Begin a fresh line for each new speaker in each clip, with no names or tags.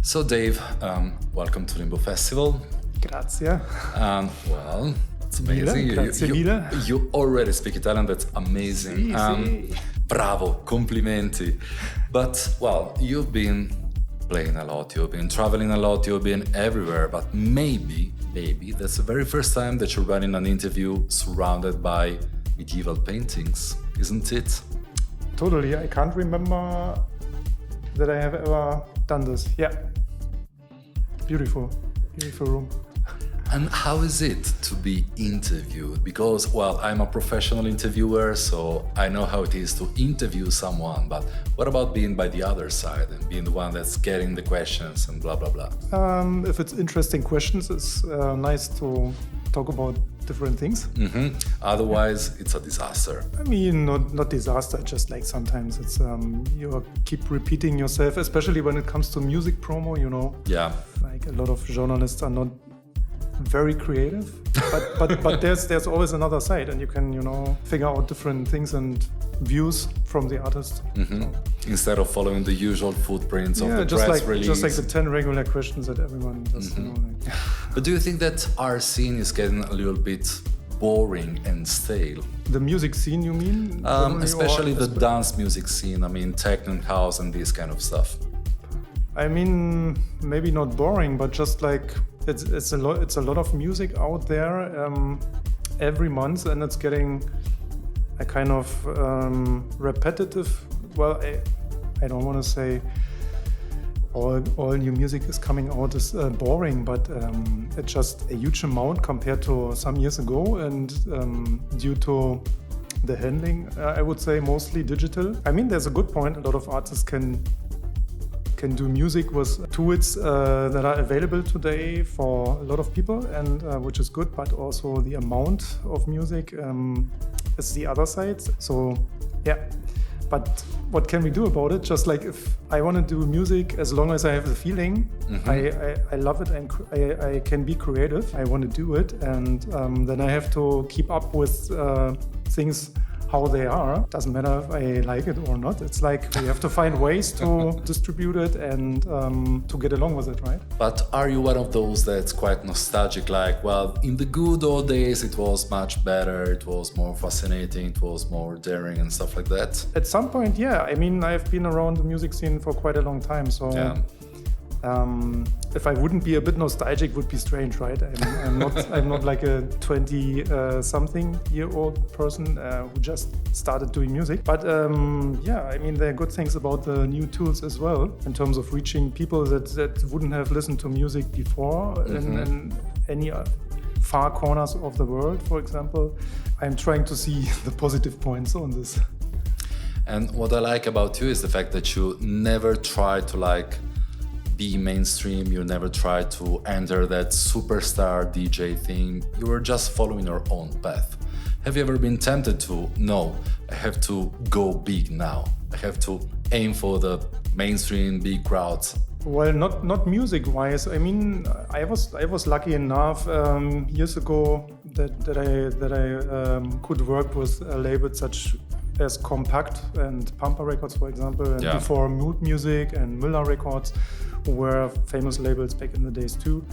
So Dave, welcome to Limbo Festival.
Grazie.
And well, it's amazing. You already speak Italian, that's amazing.
Sì.
Bravo, complimenti. But well, you've been playing a lot, you've been traveling a lot, you've been everywhere, but maybe that's the very first time that you're running an interview surrounded by medieval paintings, isn't it?
Totally. I can't remember that I have ever done this. Yeah. Beautiful room.
And how is it to be interviewed? Because, well, I'm a professional interviewer, so I know how it is to interview someone, but what about being by the other side and being the one that's getting the questions and blah, blah, blah?
If it's interesting questions, it's nice to talk about different things.
Mm-hmm. Otherwise, it's a disaster.
I mean, not disaster, just like sometimes it's you keep repeating yourself, especially when it comes to music promo, you know.
Yeah.
Like a lot of journalists are not very creative, but there's always another side, and you can figure out different things and views from the artist.
Mm-hmm. So,
instead
of following the usual footprints of the press release.
Just like the 10 regular questions that everyone does.
Mm-hmm. But do you think that our scene is getting a little bit boring and stale?
The music scene, you mean?
Especially the dance music scene. I mean, techno and house and this kind of stuff.
I mean, maybe not boring, but just like it's a lot of music out there every month, and it's getting a kind of repetitive. Well, I don't want to say all new music is coming out is boring, but it's just a huge amount compared to some years ago, and due to the handling, I would say mostly digital. I mean, there's a good point. A lot of artists can do music with tools that are available today for a lot of people, and which is good, but also the amount of music is the other side. So yeah, but what can we do about it? Just like if I want to do music, as long as I have the feeling, I love it, and I can be creative, I want to do it, and then I have to keep up with things how they are. Doesn't matter if I like it or not. It's like we have to find ways to distribute it and to get along with it, right?
But are you one of those that's quite nostalgic, like, well, in the good old days it was much better, it was more fascinating, it was more daring and stuff like that?
At some point, yeah. I mean, I've been around the music scene for quite a long time, so yeah. If I wouldn't be a bit nostalgic, would be strange, right? I'm not like a 20-something-year-old person who just started doing music. But yeah, I mean, there are good things about the new tools as well, in terms of reaching people that wouldn't have listened to music before in any far corners of the world, for example. I'm trying to see the positive points on this.
And what I like about you is the fact that you never try to be mainstream, you never try to enter that superstar DJ thing, you were just following your own path. Have you ever been tempted to, no, I have to go big now, I have to aim for the mainstream big crowds?
Well, not music-wise. I mean, I was lucky enough years ago that I could work with labels such as Compact and Pampa Records, for example, and before Mood Music and Müller Records, who were famous labels back in the days too.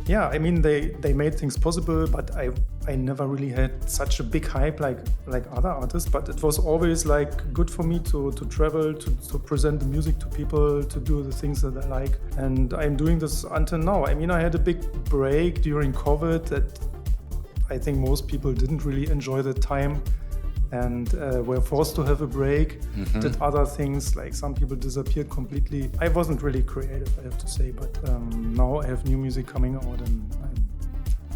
Yeah, I mean, they made things possible, but I never really had such a big hype like other artists. But it was always good for me to travel, to present the music to people, to do the things that I like. And I'm doing this until now. I mean, I had a big break during COVID that I think most people didn't really enjoy the time, and were forced to have a break, did other things, like some people disappeared completely. I wasn't really creative, I have to say, but now I have new music coming out, and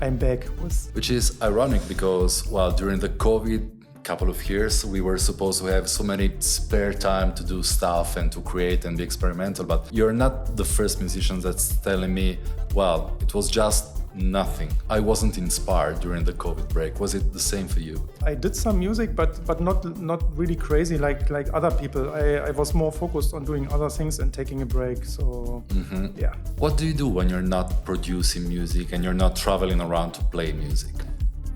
I'm back with...
Which is ironic because, well, during the COVID couple of years, we were supposed to have so many spare time to do stuff and to create and be experimental, but you're not the first musician that's telling me, well, it was just nothing. I wasn't inspired during the COVID break. Was it the same for you?
I did some music, but not really crazy like other people. I was more focused on doing other things and taking a break. So yeah.
What do you do when you're not producing music and you're not traveling around to play music?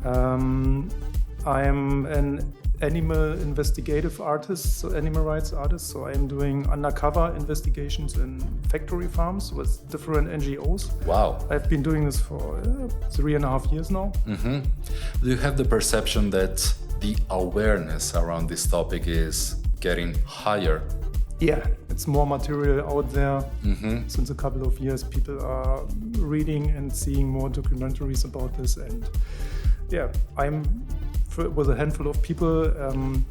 I'm an animal investigative artist, so animal rights artist. So I'm doing undercover investigations in factory farms with different NGOs.
Wow.
I've been doing this for 3.5 years now.
Mm-hmm. Do you have the perception that the awareness around this topic is getting higher?
Yeah, it's more material out there. Since a couple of years, people are reading and seeing more documentaries about this. And yeah, I'm with a handful of people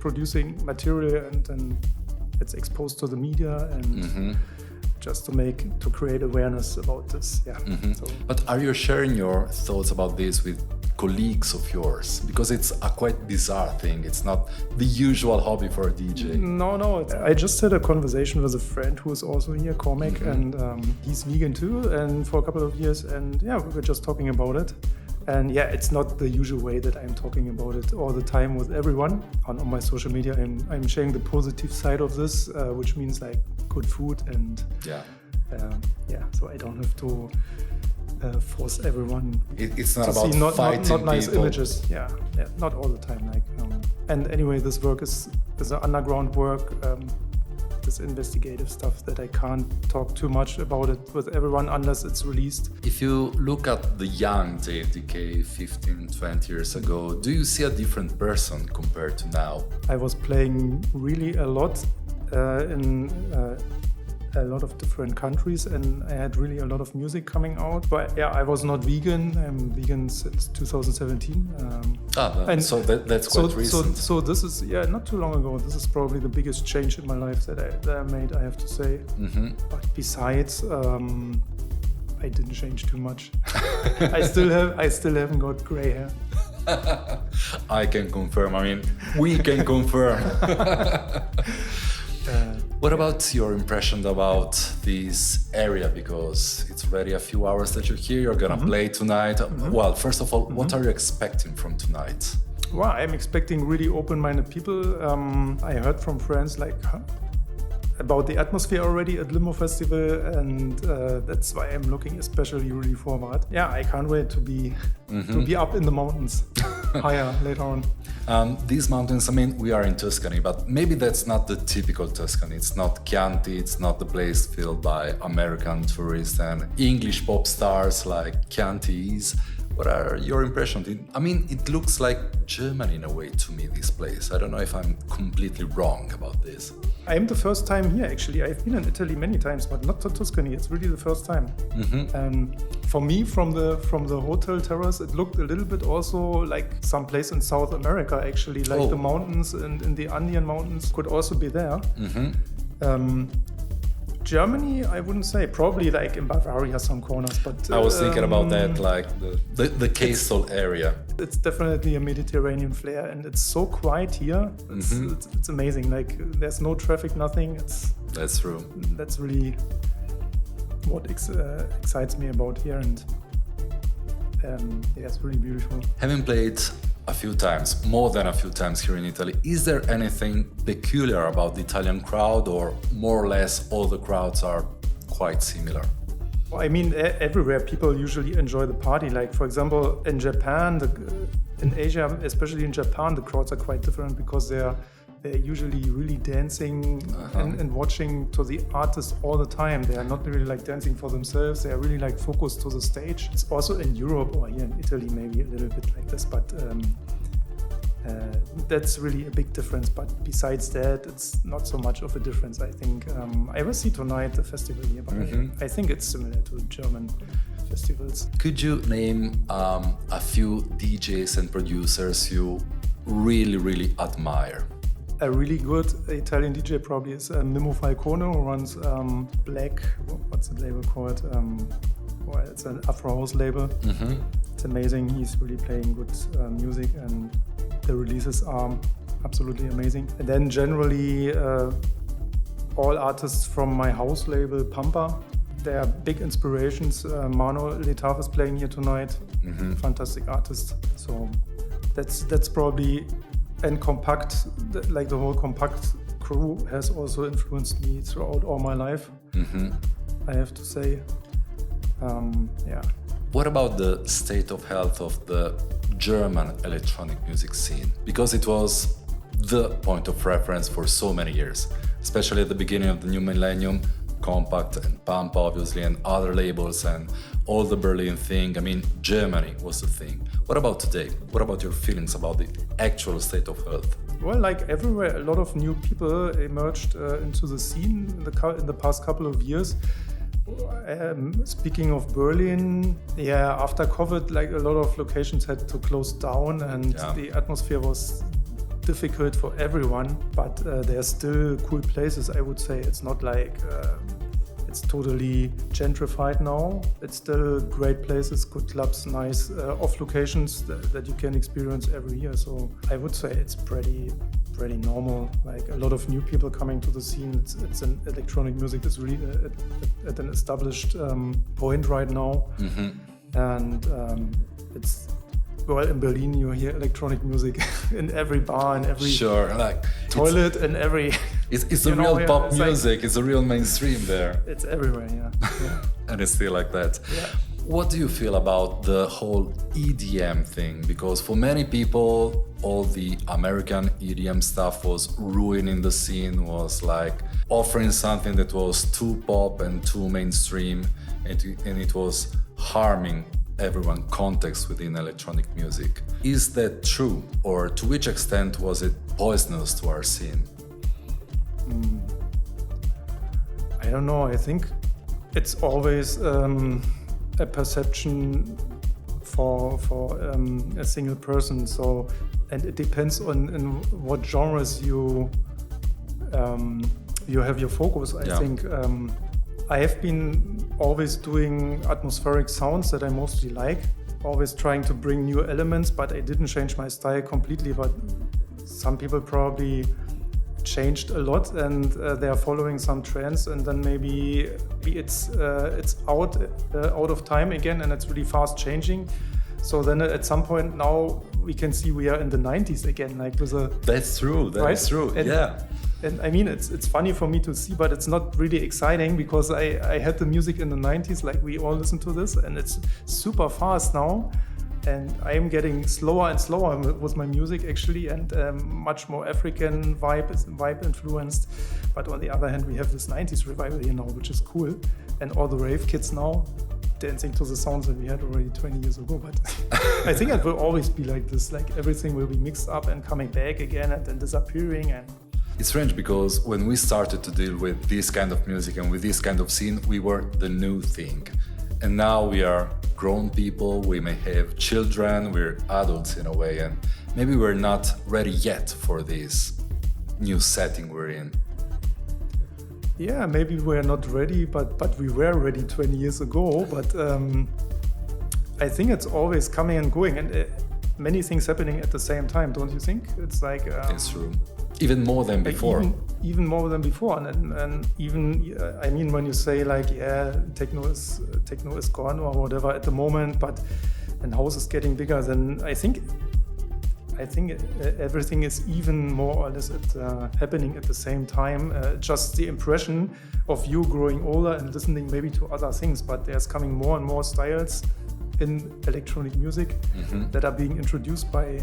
producing material, and then it's exposed to the media and just to create awareness about this. Yeah. So.
But are you sharing your thoughts about this with colleagues of yours? Because it's a quite bizarre thing. It's not the usual hobby for a DJ.
No. I just had a conversation with a friend who is also here, Cormac, and he's vegan too, and for a couple of years. And yeah, we were just talking about it. And yeah, it's not the usual way that I'm talking about it all the time with everyone. On my social media, I'm sharing the positive side of this, which means like good food and so I don't have to force everyone.
It's not
to
about
see
fighting
not nice
people.
images. Yeah, not all the time. Like, and anyway, this work is an underground work. This investigative stuff that I can't talk too much about it with everyone unless it's released.
If you look at the young JFDK 15, 20 years ago, do you see a different person compared to now?
I was playing really a lot in a lot of different countries, and I had really a lot of music coming out. But yeah, I was not vegan. I'm vegan since 2017.
So that's quite recent.
So this is not too long ago. This is probably the biggest change in my life that I made, I have to say. But besides, I didn't change too much. I still haven't got gray hair.
I can confirm. I mean, we can confirm. What about your impression about this area? Because it's already a few hours that you're here, you're gonna play tonight. Well, first of all, what are you expecting from tonight?
Well, I'm expecting really open-minded people. I heard from friends about the atmosphere already at Limbo Festival, and that's why I'm looking especially really forward. Yeah, I can't wait to be up in the mountains, higher later on.
These mountains, I mean, we are in Tuscany, but maybe that's not the typical Tuscany. It's not Chianti, it's not the place filled by American tourists and English pop stars like Chianti is. What are your impressions? I mean, it looks like Germany in a way to me, this place. I don't know if I'm completely wrong about this.
I am the first time here, actually. I've been in Italy many times, but not to Tuscany. It's really the first time. And for me, from the hotel terrace, it looked a little bit also like some place in South America, actually. Like the mountains and in the Andean mountains could also be there. Germany, I wouldn't say. Probably like in Bavaria, some corners, but...
I was thinking about that, like the coastal area.
It's definitely a Mediterranean flair, and it's so quiet here. It's amazing. Like, there's no traffic, nothing.
That's true.
That's really what excites me about here, and it's really beautiful.
Having played a few times, more than a few times here in Italy, is there anything peculiar about the Italian crowd, or more or less all the crowds are quite similar?
I mean, everywhere people usually enjoy the party. Like, for example, in Japan, in Asia, especially in Japan, the crowds are quite different because they're usually really dancing and watching to the artist all the time. They are not really like dancing for themselves. They are really like focused to the stage. It's also in Europe or here in Italy maybe a little bit like this, but that's really a big difference. But besides that, it's not so much of a difference, I think. I will see tonight the festival here, but I think it's similar to German festivals.
Could you name a few DJs and producers you really, really admire?
A really good Italian DJ probably is Mimmo Falcone, who runs Black, what's the label called? Well, it's an Afro House label. It's amazing. He's really playing good music, and the releases are absolutely amazing. And then generally all artists from my house label, Pampa. They are big inspirations. Mano Letav is playing here tonight. Fantastic artist. So that's probably... And Compact, like the whole Compact crew has also influenced me throughout all my life, I have to say.
What about the state of health of the German electronic music scene? Because it was the point of reference for so many years, especially at the beginning of the new millennium. Compact and Pump, obviously, and other labels, and all the Berlin thing. I mean, Germany was the thing. What about today? What about your feelings about the actual state of health?
Well, like everywhere, a lot of new people emerged into the scene in the past couple of years. Speaking of Berlin, after COVID, like a lot of locations had to close down, and the atmosphere was difficult for everyone, but there's still cool places. I would say it's not like it's totally gentrified now. It's still great places, good clubs, nice off locations that you can experience every year. So I would say it's pretty normal. Like a lot of new people coming to the scene. It's an electronic music is really at an established point right now, and it's. Well, in Berlin, you hear electronic music in every bar and every toilet and every...
It's a real pop music. It's a real mainstream there.
It's everywhere, yeah.
And it's still like that.
Yeah.
What do you feel about the whole EDM thing? Because for many people, all the American EDM stuff was ruining the scene, was like offering something that was too pop and too mainstream, and it was harming everyone context within electronic music. Is that true, or to which extent was it poisonous to our scene?
I don't know. I think it's always a perception for a single person. So, and it depends on in what genres you have your focus. I think. I have been always doing atmospheric sounds that I mostly like, always trying to bring new elements, but I didn't change my style completely. But some people probably changed a lot, and they are following some trends, and then maybe it's out of time again, and it's really fast changing. So then at some point now we can see we are in the 90s again, like with a...
That's true, that's true, yeah.
And I mean, it's funny for me to see, but it's not really exciting because I had the music in the 90s, like we all listen to this, and it's super fast now. And I'm getting slower and slower with my music actually, and much more African vibe influenced. But on the other hand, we have this 90s revival here now, which is cool. And all the rave kids now dancing to the sounds that we had already 20 years ago. But I think it will always be like this, like everything will be mixed up and coming back again and then disappearing. And
it's strange because when we started to deal with this kind of music and with this kind of scene, we were the new thing. And now we are grown people, we may have children, we're adults in a way, and maybe we're not ready yet for this new setting we're in.
Yeah, maybe we're not ready, but we were ready 20 years ago. But I think it's always coming and going, and many things happening at the same time, don't you think? It's like...
it's true. Even more than before.
Even more than before. And even, I mean, when you say like, techno is gone or whatever at the moment, and house is getting bigger, then I think everything is even more or less happening at the same time. Just the impression of you growing older and listening maybe to other things, but there's coming more and more styles in electronic music that are being introduced by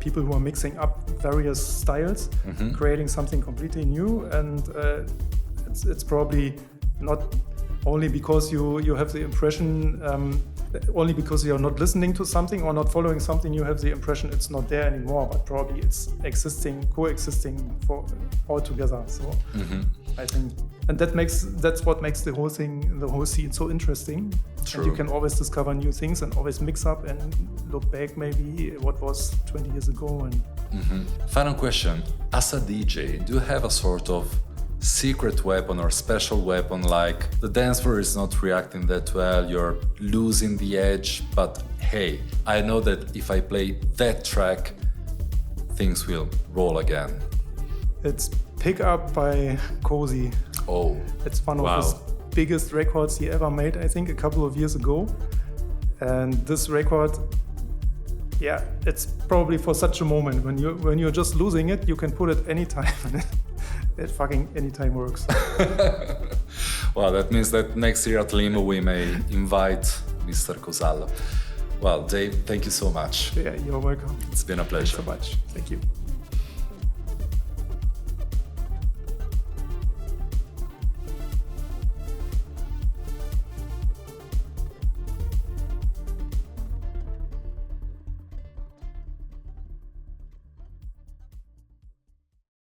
people who are mixing up various styles, creating something completely new. And it's probably not only because you have the impression, only because you're not listening to something or not following something, you have the impression it's not there anymore, but probably it's coexisting for all together. So I think, and that's what makes the whole scene so interesting.
True.
And you can always discover new things and always mix up and look back maybe what was 20 years ago. And
Final question. As a DJ, do you have a sort of secret weapon or special weapon, like the dance floor is not reacting that well, you're losing the edge, but hey, I know that if I play that track, things will roll again?
It's Pick Up by Cozy.
Oh,
it's one of his biggest records he ever made, I think, a couple of years ago. And this record, it's probably for such a moment when you're just losing it, you can put it anytime. It fucking anytime works.
Well, that means that next year at Limbo we may invite Mr. Cosallo. Well, Dave, thank you so much.
Yeah, you're welcome.
It's been a pleasure.
Thanks so much. Thank you.